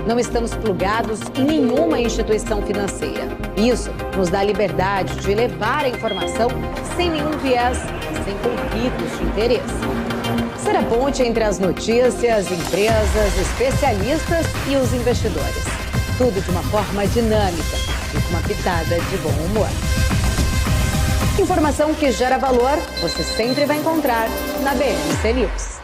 Não estamos plugados em nenhuma instituição financeira. Isso nos dá a liberdade de levar a informação sem nenhum viés e sem conflitos de interesse. Ser a ponte entre as notícias, empresas, especialistas e os investidores. Tudo de uma forma dinâmica e com uma pitada de bom humor. Informação que gera valor, você sempre vai encontrar na BMC News.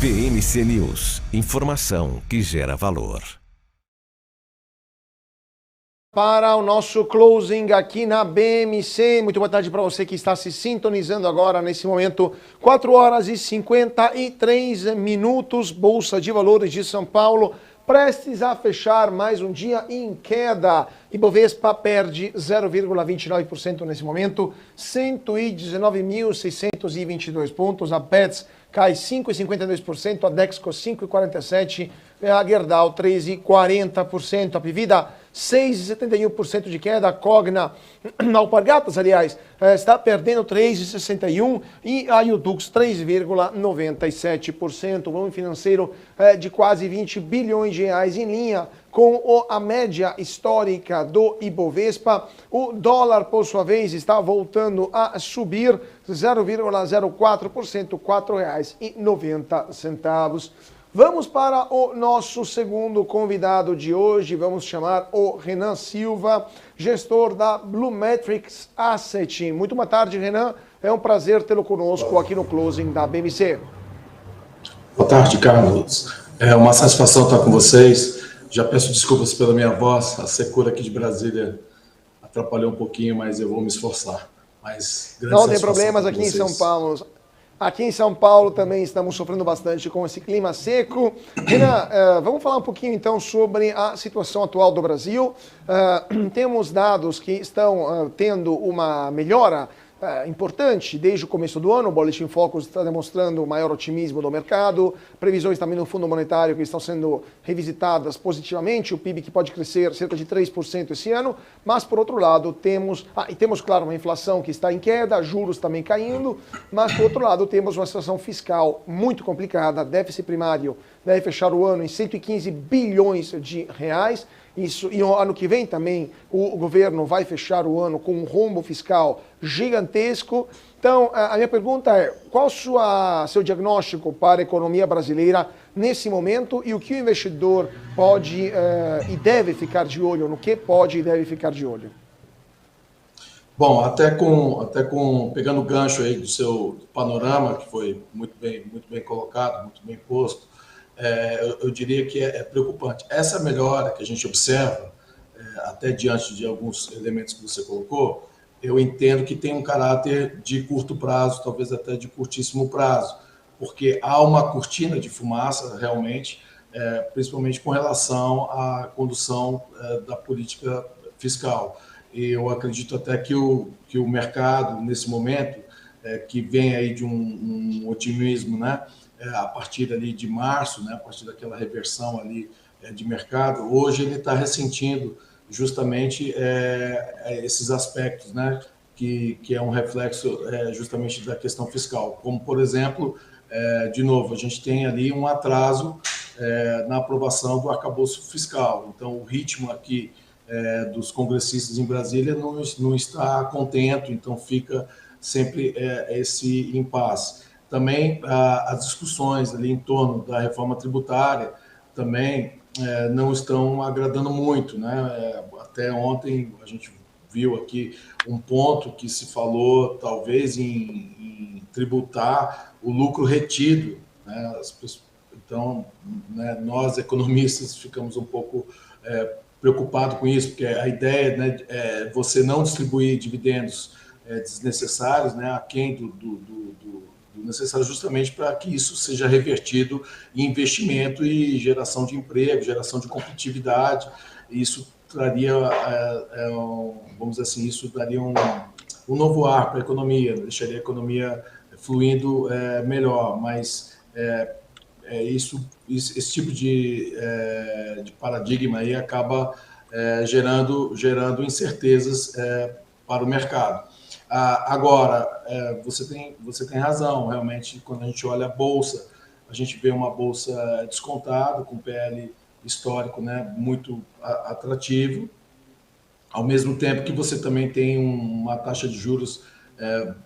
BMC News, informação que gera valor. Para o nosso closing aqui na BMC, muito boa tarde para você que está se sintonizando agora nesse momento, 4 horas e 53 minutos, Bolsa de Valores de São Paulo, prestes a fechar mais um dia em queda. Ibovespa perde 0,29% nesse momento, 119.622 pontos, a Petz cai 5,52%, a Dexco 5,47%, a Gerdau 3,40%, a Pivida 6,71% de queda, a Cogna, Alpargatas, aliás, está perdendo 3,61% e a Yudux 3,97%. O volume financeiro de quase 20 bilhões de reais em linha com a média histórica do Ibovespa. O dólar, por sua vez, está voltando a subir 0,04%, R$ 4,90. Vamos para o nosso segundo convidado de hoje, vamos chamar o Renan Silva, gestor da Blumetrics Asset. Muito boa tarde, Renan, é um prazer tê-lo conosco aqui no Closing da BMC. Boa tarde, Carlos. É uma satisfação estar com vocês. Já peço desculpas pela minha voz, a secura aqui de Brasília atrapalhou um pouquinho, mas eu vou me esforçar. Não tem problemas aqui em São Paulo. Aqui em São Paulo também estamos sofrendo bastante com esse clima seco. Renan, vamos falar um pouquinho então sobre a situação atual do Brasil. Temos dados que estão tendo uma melhora importante desde o começo do ano. O Boletim Focus está demonstrando o maior otimismo do mercado, previsões também no Fundo Monetário que estão sendo revisitadas positivamente, o PIB que pode crescer cerca de 3% esse ano, mas por outro lado temos, claro, uma inflação que está em queda, juros também caindo, mas por outro lado temos uma situação fiscal muito complicada, déficit primário deve fechar o ano em 115 bilhões de reais. Isso, e no ano que vem também o governo vai fechar o ano com um rombo fiscal gigantesco. Então, a minha pergunta é, qual seu diagnóstico para a economia brasileira nesse momento e o que o investidor pode e deve ficar de olho, no que pode e deve ficar de olho? Bom, pegando o gancho aí do seu panorama, que foi muito bem colocado, muito bem posto, eu diria que é preocupante. Essa melhora que a gente observa, até diante de alguns elementos que você colocou, eu entendo que tem um caráter de curto prazo, talvez até de curtíssimo prazo, porque há uma cortina de fumaça, realmente, principalmente com relação à condução da política fiscal. E eu acredito até que o mercado, nesse momento, que vem aí de um otimismo, né, a partir ali de março, né, a partir daquela reversão ali de mercado, hoje ele está ressentindo justamente esses aspectos, né, que é um reflexo justamente da questão fiscal. Como, por exemplo, de novo, a gente tem ali um atraso na aprovação do arcabouço fiscal. Então, o ritmo aqui dos congressistas em Brasília não está contento, então fica sempre esse impasse. Também as discussões ali em torno da reforma tributária também não estão agradando muito, né? Até ontem a gente viu aqui um ponto que se falou talvez em tributar o lucro retido, né? Então, né, nós economistas ficamos um pouco preocupados com isso, porque a ideia, né, é você não distribuir dividendos desnecessários, né, aquém do necessário, justamente para que isso seja revertido em investimento e geração de emprego, geração de competitividade. Isso traria, vamos dizer assim, isso daria um novo ar para a economia, deixaria a economia fluindo melhor, mas esse tipo de paradigma aí acaba gerando incertezas para o mercado. Agora, você tem razão, realmente, quando a gente olha a Bolsa, a gente vê uma Bolsa descontada, com PL histórico, né, muito atrativo, ao mesmo tempo que você também tem uma taxa de juros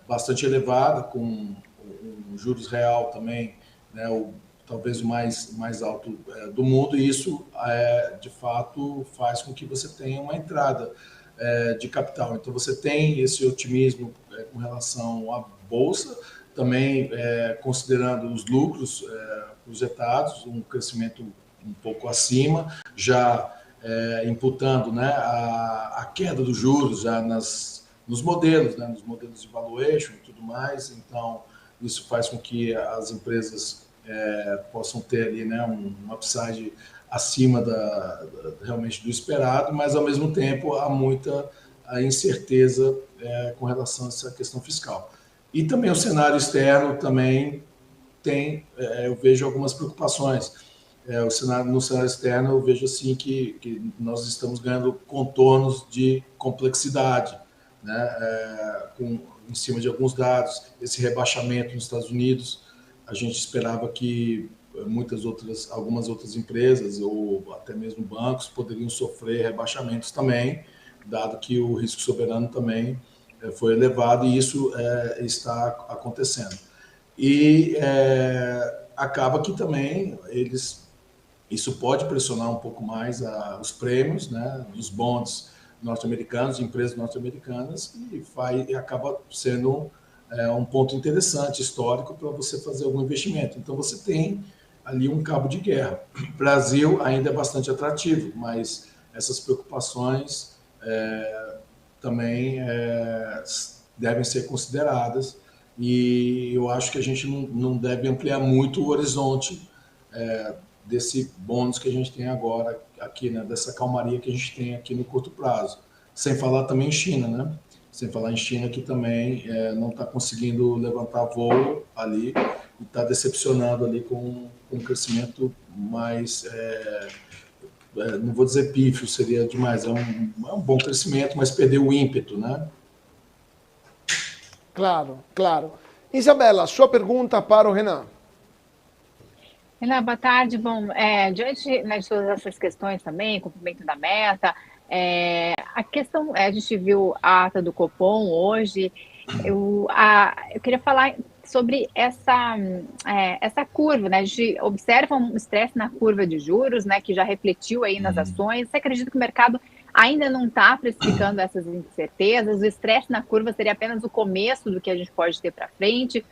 bastante elevada, com um juros real também, né, talvez o mais alto do mundo, e isso, de fato, faz com que você tenha uma entrada de capital. Então, você tem esse otimismo com relação à Bolsa, também considerando os lucros projetados, um crescimento um pouco acima, já imputando, né, a queda dos juros já nos modelos, né, nos modelos de valuation e tudo mais. Então, isso faz com que as empresas possam ter ali, né, um upside acima realmente do esperado, mas ao mesmo tempo há muita incerteza com relação a essa questão fiscal. E também o cenário externo também eu vejo algumas preocupações. No cenário externo eu vejo assim que nós estamos ganhando contornos de complexidade, né, em cima de alguns dados, esse rebaixamento nos Estados Unidos. A gente esperava que algumas outras empresas ou até mesmo bancos poderiam sofrer rebaixamentos também, dado que o risco soberano também foi elevado, e isso está acontecendo. E acaba que também isso pode pressionar um pouco mais os prêmios, né, dos bonds norte-americanos, de empresas norte-americanas, e acaba sendo um ponto interessante, histórico, para você fazer algum investimento. Então, você tem ali um cabo de guerra. O Brasil ainda é bastante atrativo, mas essas preocupações também devem ser consideradas, e eu acho que a gente não deve ampliar muito o horizonte desse bônus que a gente tem agora aqui, né, dessa calmaria que a gente tem aqui no curto prazo. Sem falar também em China, né? Sem falar em China, que também não está conseguindo levantar voo ali e está decepcionando ali com um crescimento mais, não vou dizer pífio, seria demais, é um bom crescimento, mas perdeu o ímpeto, né? Claro, claro. Isabela, sua pergunta para o Renan. Renan, boa tarde. Bom, diante, né, de todas essas questões também, cumprimento da meta, a questão, a gente viu a ata do Copom hoje, eu queria falar sobre essa curva, né? A gente observa um estresse na curva de juros, né, que já refletiu aí nas ações. Você acredita que o mercado ainda não está precificando essas incertezas? O estresse na curva seria apenas o começo do que a gente pode ter para frente?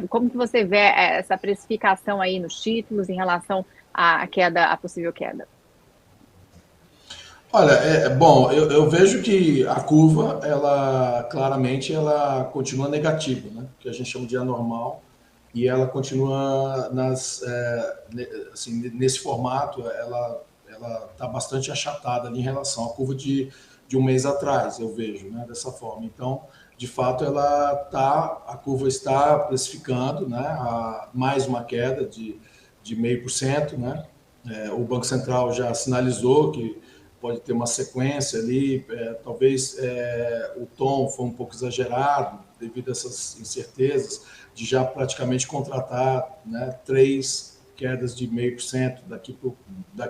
Como que você vê essa precificação aí nos títulos em relação à queda, à possível queda? Olha, bom, eu vejo que a curva, claramente, ela continua negativa, né? Que a gente chama de anormal, e ela continua assim, nesse formato, ela está bastante achatada ali em relação à curva de um mês atrás, eu vejo, né, dessa forma. Então, de fato, a curva está precificando, né, mais uma queda de 0,5%, né? O Banco Central já sinalizou que pode ter uma sequência ali, talvez o tom foi um pouco exagerado devido a essas incertezas de já praticamente contratar, né, 3 quedas de 0,5% daqui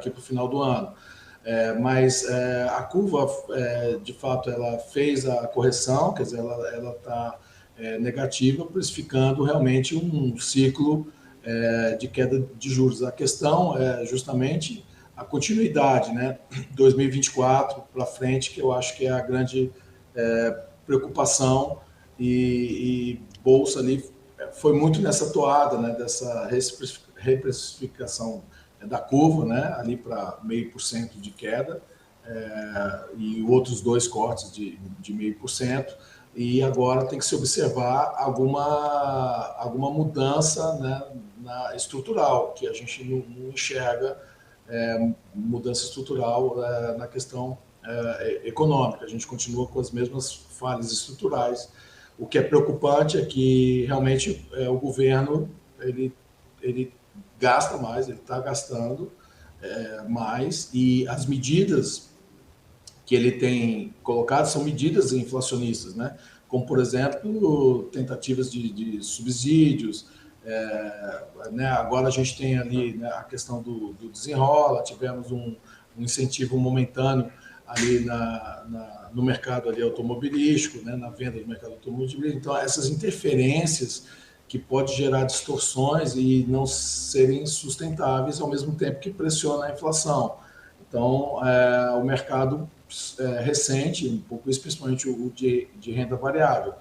para o final do ano. Mas a curva, de fato, ela fez a correção, quer dizer, ela está negativa, precificando realmente um ciclo de queda de juros. A questão é justamente a continuidade, né? 2024 para frente, que eu acho que é a grande preocupação, e Bolsa ali foi muito nessa toada, né? Dessa reprecificação da curva, né? Ali para 0,5% de queda, e outros 2 cortes de 0,5%, e agora tem que se observar alguma mudança, né, estrutural, que a gente não enxerga mudança estrutural na questão econômica. A gente continua com as mesmas falhas estruturais. O que é preocupante é que realmente o governo ele gasta mais, ele está gastando mais, e as medidas que ele tem colocado são medidas inflacionistas, né? Como, por exemplo, tentativas de subsídios, né? Agora a gente tem ali, né, a questão do desenrola, tivemos um incentivo momentâneo ali no mercado ali automobilístico, né, na venda do mercado automobilístico. Então, essas interferências que pode gerar distorções e não serem sustentáveis ao mesmo tempo que pressiona a inflação. Então, o mercado recente, um pouco isso, principalmente o de renda variável.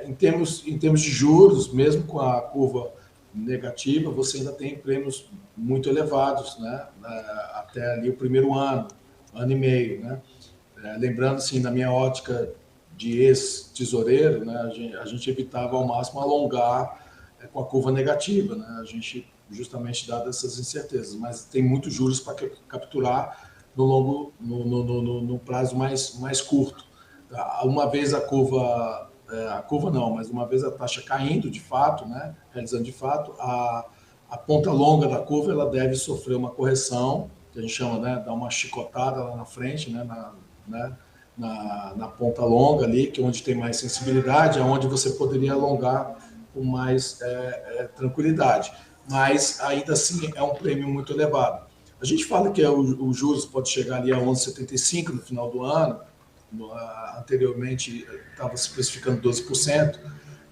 Em termos de juros, mesmo com a curva negativa, você ainda tem prêmios muito elevados, né, até ali o primeiro ano e meio, né? Lembrando, assim, na minha ótica de ex-tesoureiro, né, a gente evitava ao máximo alongar com a curva negativa, né? A gente, justamente dado essas incertezas, mas tem muitos juros para capturar no prazo mais curto. Uma vez uma vez a taxa caindo de fato, né, realizando de fato, a ponta longa da curva ela deve sofrer uma correção, que a gente chama, né, dar uma chicotada lá na frente, né, na ponta longa ali, que é onde tem mais sensibilidade, é onde você poderia alongar com mais tranquilidade. Mas ainda assim é um prêmio muito elevado. A gente fala que os juros pode chegar ali a 11,75 no final do ano, anteriormente estava se precificando 12%,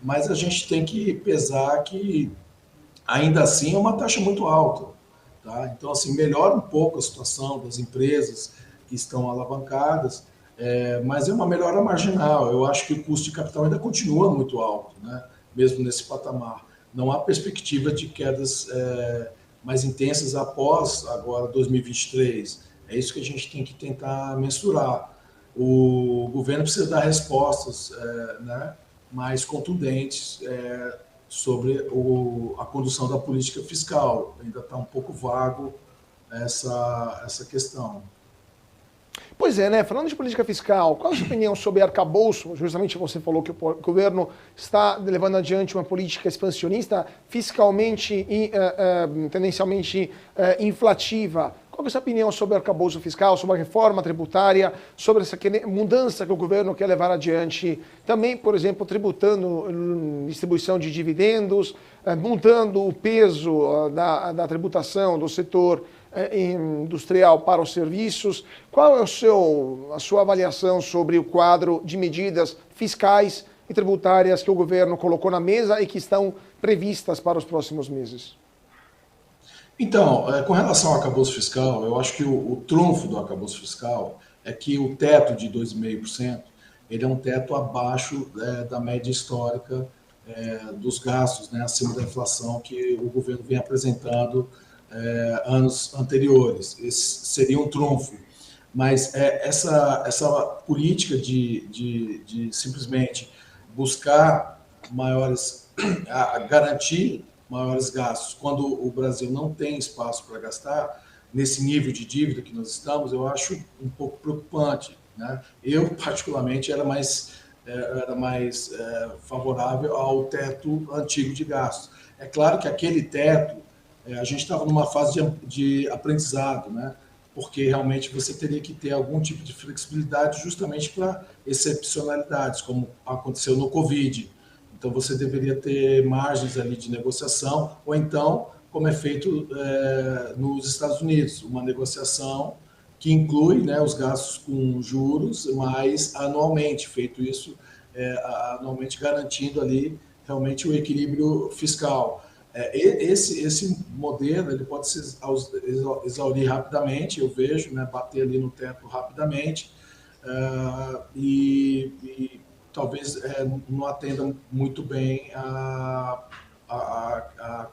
mas a gente tem que pesar que ainda assim é uma taxa muito alta, tá? Então, assim, melhora um pouco a situação das empresas que estão alavancadas, mas é uma melhora marginal. Eu acho que o custo de capital ainda continua muito alto, né? Mesmo nesse patamar. Não há perspectiva de quedas mais intensas após agora 2023. É isso que a gente tem que tentar mensurar. O governo precisa dar respostas, né, mais contundentes sobre a condução da política fiscal. Ainda está um pouco vago essa questão. Pois é, né? Falando de política fiscal, qual a sua opinião sobre arcabouço? Justamente você falou que o governo está levando adiante uma política expansionista, fiscalmente e tendencialmente inflativa. Qual é a sua opinião sobre o arcabouço fiscal, sobre a reforma tributária, sobre essa mudança que o governo quer levar adiante? Também, por exemplo, tributando distribuição de dividendos, mudando o peso da tributação do setor industrial para os serviços. Qual é a sua avaliação sobre o quadro de medidas fiscais e tributárias que o governo colocou na mesa e que estão previstas para os próximos meses? Então, com relação ao arcabouço fiscal, eu acho que o trunfo do arcabouço fiscal é que o teto de 2,5%, ele é um teto abaixo da média histórica dos gastos, né, acima da inflação que o governo vem apresentando anos anteriores. Esse seria um trunfo. Mas essa política de simplesmente buscar garantir maiores gastos, quando o Brasil não tem espaço para gastar, nesse nível de dívida que nós estamos, eu acho um pouco preocupante, né? Eu, particularmente, era mais favorável ao teto antigo de gastos. É claro que aquele teto, a gente estava numa fase de aprendizado, né? Porque realmente você teria que ter algum tipo de flexibilidade justamente para excepcionalidades, como aconteceu no Covid. Então, você deveria ter margens ali de negociação, ou então, como é feito nos Estados Unidos, uma negociação que inclui, né, os gastos com juros, mas anualmente, feito isso anualmente, garantindo ali realmente o equilíbrio fiscal. Esse modelo ele pode se exaurir rapidamente, eu vejo, né, bater ali no teto rapidamente, e talvez não atenda muito bem a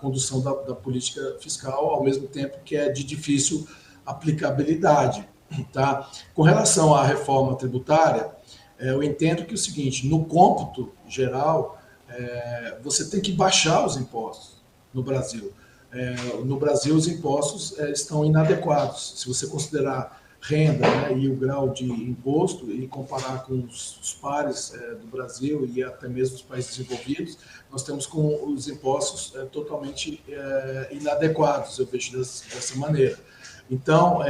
condução da política fiscal, ao mesmo tempo que é de difícil aplicabilidade. Tá? Com relação à reforma tributária, eu entendo que é o seguinte, no cômputo geral, você tem que baixar os impostos no Brasil. No Brasil, os impostos estão inadequados. Se você considerar renda, né, e o grau de imposto, e comparar com os pares do Brasil e até mesmo os países desenvolvidos, nós temos com os impostos totalmente inadequados, eu vejo dessa maneira. Então,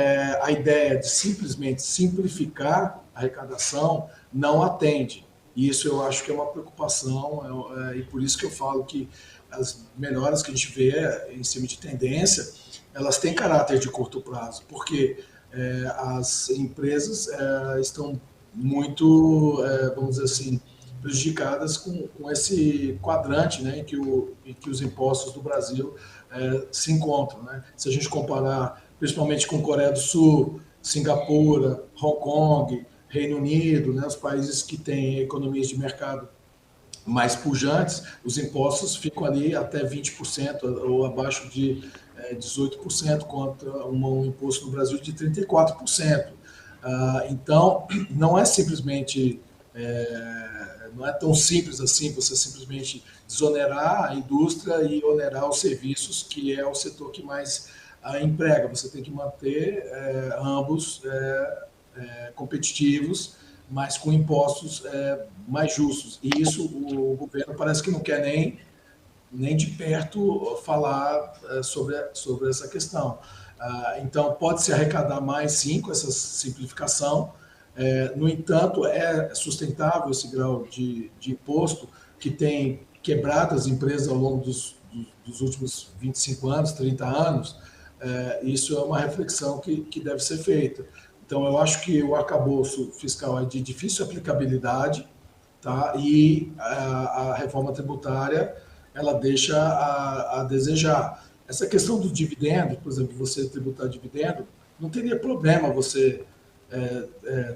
a ideia de simplesmente simplificar a arrecadação não atende. E isso eu acho que é uma preocupação, e por isso que eu falo que as melhoras que a gente vê em cima de tendência, elas têm caráter de curto prazo, porque as empresas estão muito, vamos dizer assim, prejudicadas com esse quadrante, né, em que os impostos do Brasil se encontram, né? Se a gente comparar principalmente com Coreia do Sul, Singapura, Hong Kong, Reino Unido, né, os países que têm economias de mercado mais pujantes, os impostos ficam ali até 20% ou abaixo de 18%, contra um imposto no Brasil de 34%. Então, não é simplesmente, não é tão simples assim você simplesmente desonerar a indústria e onerar os serviços, que é o setor que mais emprega. Você tem que manter ambos competitivos, mas com impostos mais justos. E isso o governo parece que não quer nem de perto falar sobre essa questão. Então, pode-se arrecadar mais, sim, com essa simplificação. No entanto, é sustentável esse grau de imposto que tem quebrado as empresas ao longo dos últimos 25 anos, 30 anos. Isso é uma reflexão que deve ser feita. Então, eu acho que o arcabouço fiscal é de difícil aplicabilidade, tá? E a reforma tributária ela deixa a desejar. Essa questão do dividendo, por exemplo, você tributar dividendo, não teria problema você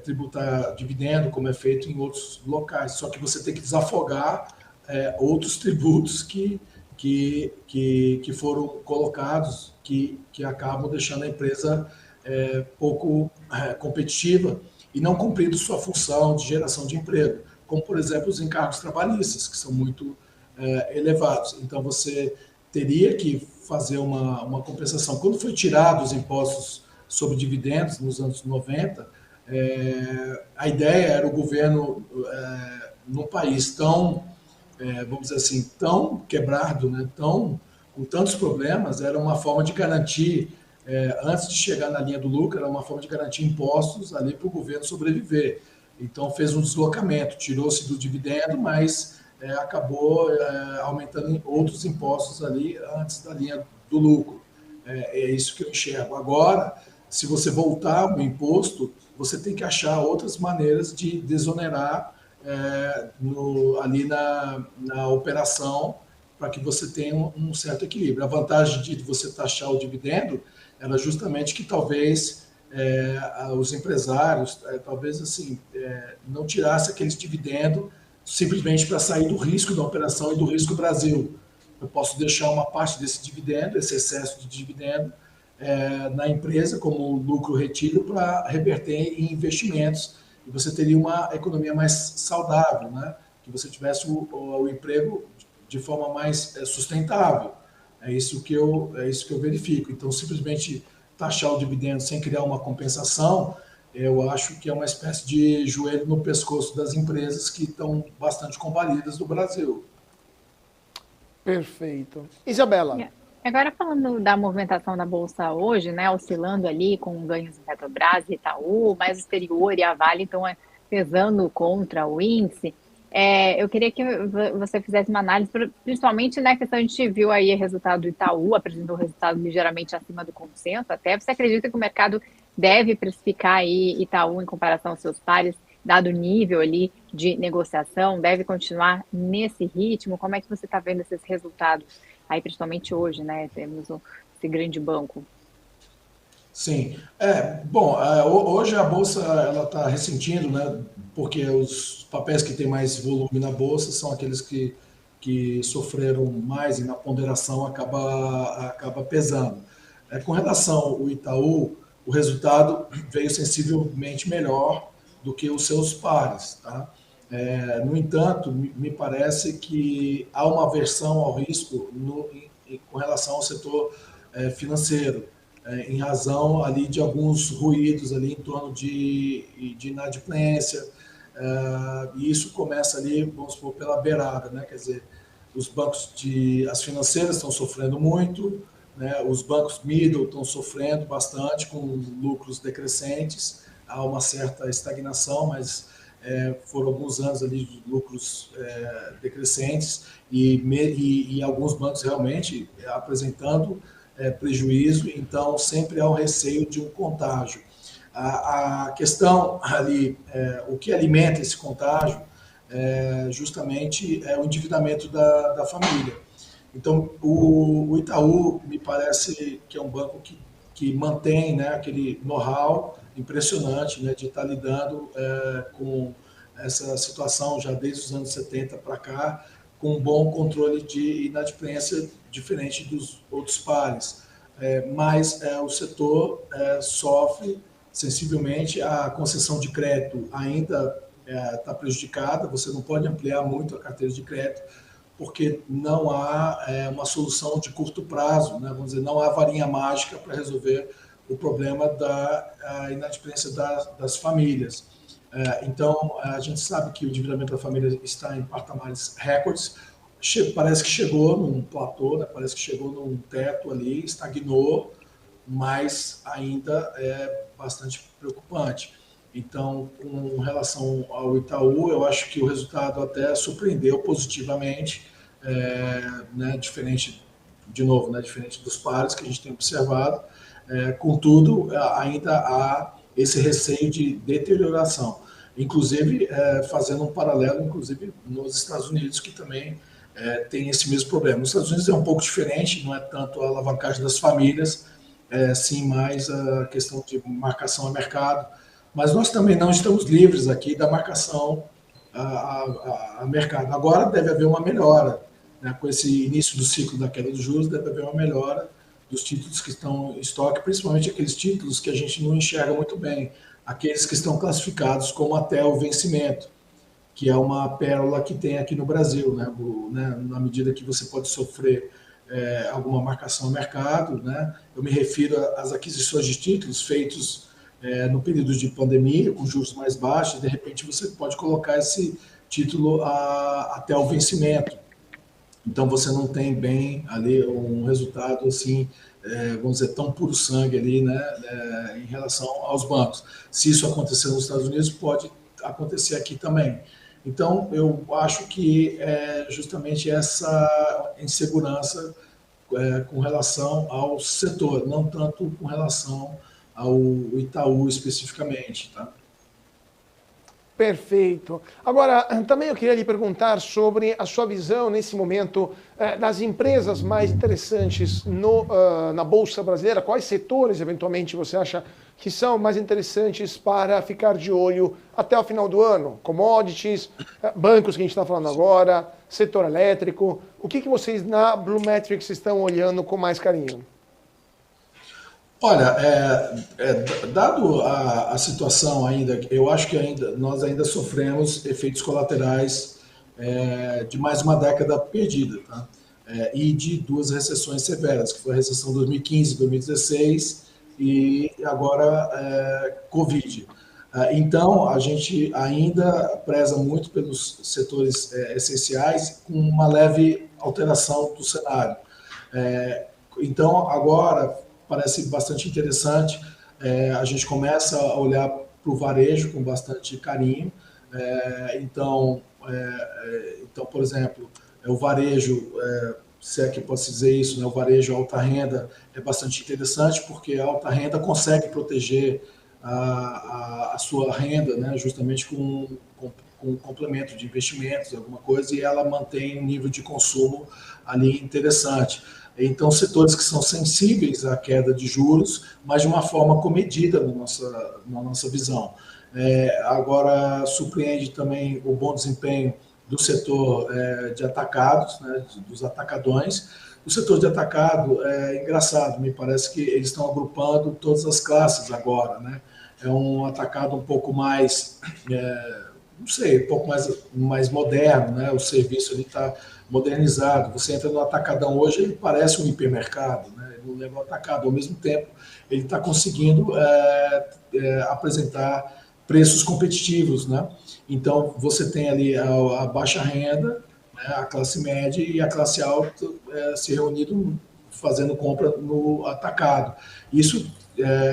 tributar dividendo, como é feito em outros locais, só que você tem que desafogar outros tributos que foram colocados, que acabam deixando a empresa pouco competitiva e não cumprindo sua função de geração de emprego, como, por exemplo, os encargos trabalhistas, que são muito elevados. Então, você teria que fazer uma compensação. Quando foi tirado os impostos sobre dividendos, nos anos 90, a ideia era o governo, num país tão, vamos dizer assim, tão quebrado, né, com tantos problemas, era uma forma de garantir, antes de chegar na linha do lucro, era uma forma de garantir impostos ali para o governo sobreviver. Então, fez um deslocamento, tirou-se do dividendo, mas acabou aumentando outros impostos ali antes da linha do lucro. É isso que eu enxergo. Agora, se você voltar o imposto, você tem que achar outras maneiras de desonerar ali na operação, para que você tenha um certo equilíbrio. A vantagem de você taxar o dividendo era justamente que talvez os empresários, talvez assim, não tirassem aqueles dividendos simplesmente para sair do risco da operação e do risco Brasil. Eu posso deixar uma parte desse dividendo, esse excesso de dividendo, na empresa como lucro retido para reverter em investimentos, e você teria uma economia mais saudável, né? Que você tivesse o emprego de forma mais sustentável. É isso que eu verifico. Então, simplesmente taxar o dividendo sem criar uma compensação, eu acho que é uma espécie de joelho no pescoço das empresas que estão bastante combalidas no Brasil. Perfeito. Isabela. Agora, falando da movimentação da Bolsa hoje, né, oscilando ali com ganhos em Petrobras e Itaú, mais o exterior e a Vale estão pesando contra o índice. Eu queria que você fizesse uma análise, principalmente na questão, a gente viu aí o resultado do Itaú, apresentou um resultado ligeiramente acima do consenso, até você acredita que o mercado deve precificar aí Itaú em comparação aos seus pares, dado o nível ali de negociação, deve continuar nesse ritmo? Como é que você está vendo esses resultados aí, principalmente hoje, né? Temos esse grande banco. Sim. Bom, hoje a Bolsa ela está ressentindo, né? Porque os papéis que têm mais volume na Bolsa são aqueles que sofreram mais e na ponderação acaba pesando. Com relação ao Itaú, o resultado veio sensivelmente melhor do que os seus pares, tá? No entanto, me parece que há uma aversão ao risco com relação ao setor financeiro. em razão ali de alguns ruídos ali em torno de inadimplência, e isso começa ali, vamos supor, pela beirada, né? Quer dizer, as financeiras estão sofrendo muito, né? Os bancos middle estão sofrendo bastante com lucros decrescentes, há uma certa estagnação, mas foram alguns anos ali de lucros decrescentes e alguns bancos realmente apresentando prejuízo, então sempre há o receio de um contágio. A questão ali, o que alimenta esse contágio, justamente é o endividamento da família. Então, o Itaú me parece que é um banco que mantém, né, aquele know-how impressionante, né, de estar lidando com essa situação já desde os anos 70 para cá, com um bom controle de inadimplência, diferente dos outros pares. Mas o setor sofre sensivelmente, a concessão de crédito ainda está prejudicada, você não pode ampliar muito a carteira de crédito, porque não há uma solução de curto prazo, né? Vamos dizer, não há varinha mágica para resolver o problema da inadimplência das famílias. Então, a gente sabe que o endividamento da família está em patamares recordes, parece que chegou num platô, né? Parece que chegou num teto ali, estagnou, mas ainda é bastante preocupante. Então, com relação ao Itaú, eu acho que o resultado até surpreendeu positivamente, né, diferente, de novo, né, diferente dos pares que a gente tem observado. Contudo, ainda há esse receio de deterioração. Inclusive, fazendo um paralelo, inclusive, nos Estados Unidos, que também tem esse mesmo problema. Nos Estados Unidos é um pouco diferente, não é tanto a alavancagem das famílias, sim mais a questão de marcação a mercado, mas nós também não estamos livres aqui da marcação a mercado. Agora deve haver uma melhora, né? Com esse início do ciclo da queda dos juros, deve haver uma melhora dos títulos que estão em estoque, principalmente aqueles títulos que a gente não enxerga muito bem, aqueles que estão classificados como até o vencimento, que é uma pérola que tem aqui no Brasil, né? Na medida que você pode sofrer alguma marcação a mercado, né? Eu me refiro às aquisições de títulos feitos no período de pandemia, com juros mais baixos, de repente você pode colocar esse título até o vencimento. Então você não tem bem ali um resultado assim, vamos dizer, tão puro sangue ali, né, em relação aos bancos. Se isso acontecer nos Estados Unidos, pode acontecer aqui também. Então, eu acho que justamente essa insegurança com relação ao setor, não tanto com relação ao Itaú especificamente, tá? Perfeito. Agora, também eu queria lhe perguntar sobre a sua visão nesse momento das empresas mais interessantes na Bolsa Brasileira. Quais setores, eventualmente, você acha que são mais interessantes para ficar de olho até o final do ano? Commodities, bancos que a gente está falando agora, setor elétrico. O que vocês na Blumetric estão olhando com mais carinho? Olha, dado a situação ainda, eu acho que nós ainda sofremos efeitos colaterais de mais uma década perdida, tá? E de duas recessões severas, que foi a recessão 2015, 2016 e agora Covid. Então, a gente ainda preza muito pelos setores essenciais, com uma leve alteração do cenário. Então, agora parece bastante interessante. A gente começa a olhar para o varejo com bastante carinho. Então, por exemplo, o varejo, se é que posso dizer isso, né, o varejo alta renda é bastante interessante, porque a alta renda consegue proteger a sua renda, né, justamente com um complemento de investimentos, alguma coisa, e ela mantém um nível de consumo ali interessante. Então, setores que são sensíveis à queda de juros, mas de uma forma comedida na nossa visão. Agora, surpreende também o bom desempenho do setor de atacados, né, dos atacadões. O setor de atacado é engraçado, me parece que eles estão agrupando todas as classes agora, né? É um atacado um pouco mais não sei, um pouco mais moderno, né? O serviço ali está modernizado. Você entra no Atacadão hoje, ele parece um hipermercado, né? Ele não leva atacado. Ao mesmo tempo, ele está conseguindo apresentar preços competitivos, né? Então, você tem ali a baixa renda, né? A classe média e a classe alta se reunindo, fazendo compra no atacado. Isso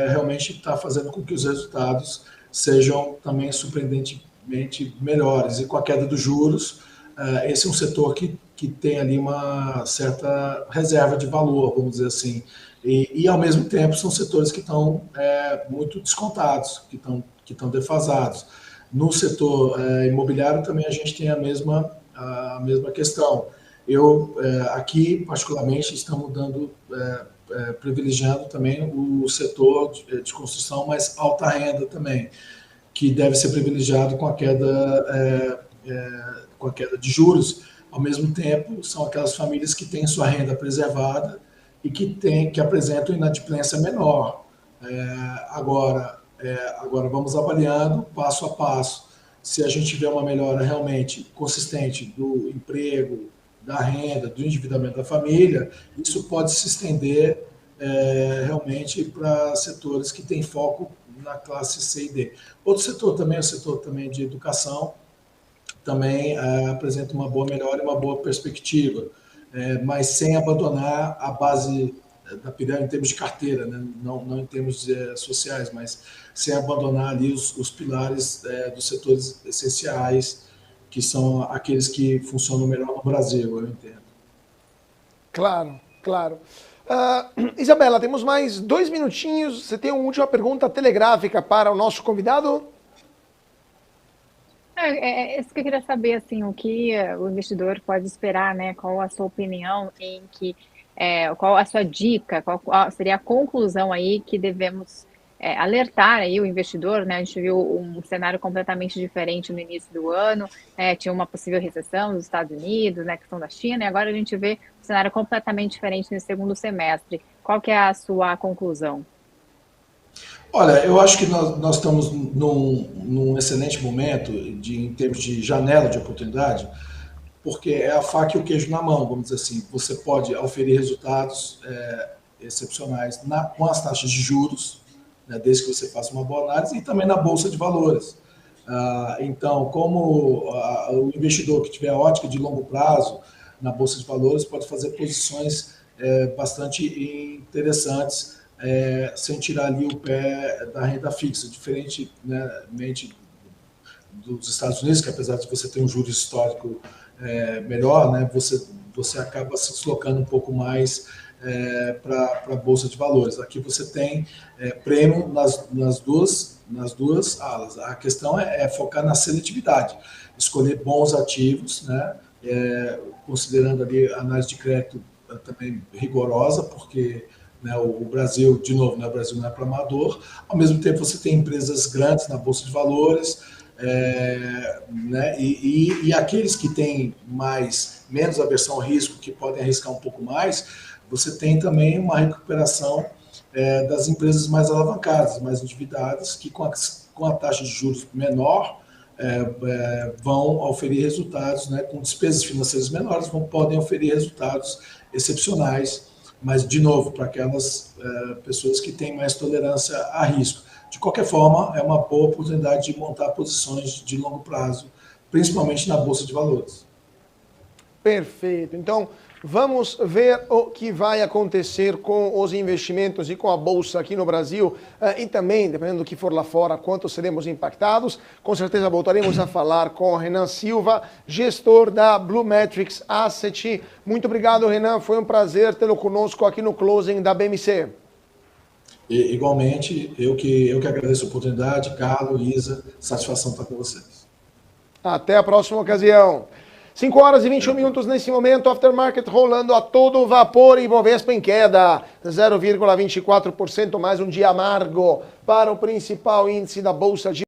realmente está fazendo com que os resultados sejam também surpreendentemente melhores. E com a queda dos juros, esse é um setor que tem ali uma certa reserva de valor, vamos dizer assim. E ao mesmo tempo, são setores que estão muito descontados, que estão defasados. No setor imobiliário também a gente tem a mesma questão. Aqui, particularmente, estamos privilegiando também o setor de construção, mas alta renda também, que deve ser privilegiado com a queda de juros. Ao mesmo tempo, são aquelas famílias que têm sua renda preservada e que apresentam inadimplência menor. Agora vamos avaliando passo a passo. Se a gente tiver uma melhora realmente consistente do emprego, da renda, do endividamento da família, isso pode se estender realmente para setores que têm foco na classe C e D. Outro setor também é o setor também de educação, também apresenta uma boa melhora e uma boa perspectiva, mas sem abandonar a base da pirâmide em termos de carteira, né? Não em termos sociais, mas sem abandonar ali os pilares dos setores essenciais, que são aqueles que funcionam melhor no Brasil, eu entendo. Claro, claro. Isabela, temos mais 2 minutinhos. Você tem uma última pergunta telegráfica para o nosso convidado? Isso que eu queria saber, assim, o que o investidor pode esperar, né? Qual a sua opinião qual a sua dica, qual seria a conclusão aí que devemos alertar aí o investidor, né? A gente viu um cenário completamente diferente no início do ano, tinha uma possível recessão nos Estados Unidos, né, questão da China, e agora a gente vê um cenário completamente diferente no segundo semestre. Qual que é a sua conclusão? Olha, eu acho que nós estamos num excelente momento em termos de janela de oportunidade, porque é a faca e o queijo na mão, vamos dizer assim. Você pode oferir resultados excepcionais com as taxas de juros, né, desde que você faça uma boa análise, e também na Bolsa de Valores. Então, como o investidor que tiver ótica de longo prazo na Bolsa de Valores pode fazer posições bastante interessantes, sem tirar ali o pé da renda fixa, diferentemente, né, dos Estados Unidos, que apesar de você ter um juro histórico melhor, né, você acaba se deslocando um pouco mais para a Bolsa de Valores. Aqui você tem prêmio nas duas alas. A questão é focar na seletividade, escolher bons ativos, né, considerando ali a análise de crédito também rigorosa, porque, né, o Brasil, de novo, né, o Brasil não é para amador. Ao mesmo tempo, você tem empresas grandes na Bolsa de Valores, né, e aqueles que têm menos aversão ao risco, que podem arriscar um pouco mais, você tem também uma recuperação das empresas mais alavancadas, mais endividadas, que com a taxa de juros menor vão oferir resultados, né, com despesas financeiras menores, podem oferir resultados excepcionais, mas, de novo, para aquelas pessoas que têm mais tolerância a risco. De qualquer forma, é uma boa oportunidade de montar posições de longo prazo, principalmente na Bolsa de Valores. Perfeito. Então, vamos ver o que vai acontecer com os investimentos e com a Bolsa aqui no Brasil e também, dependendo do que for lá fora, quanto seremos impactados. Com certeza voltaremos a falar com Renan Silva, gestor da Blue Metrics Asset. Muito obrigado, Renan. Foi um prazer tê-lo conosco aqui no Closing da BMC. Igualmente, eu que agradeço a oportunidade. Carlos, Isa, satisfação estar com vocês. Até a próxima ocasião. 5 horas e 21 minutos nesse momento, aftermarket rolando a todo vapor e Bovespa em queda, 0,24%, mais um dia amargo para o principal índice da Bolsa de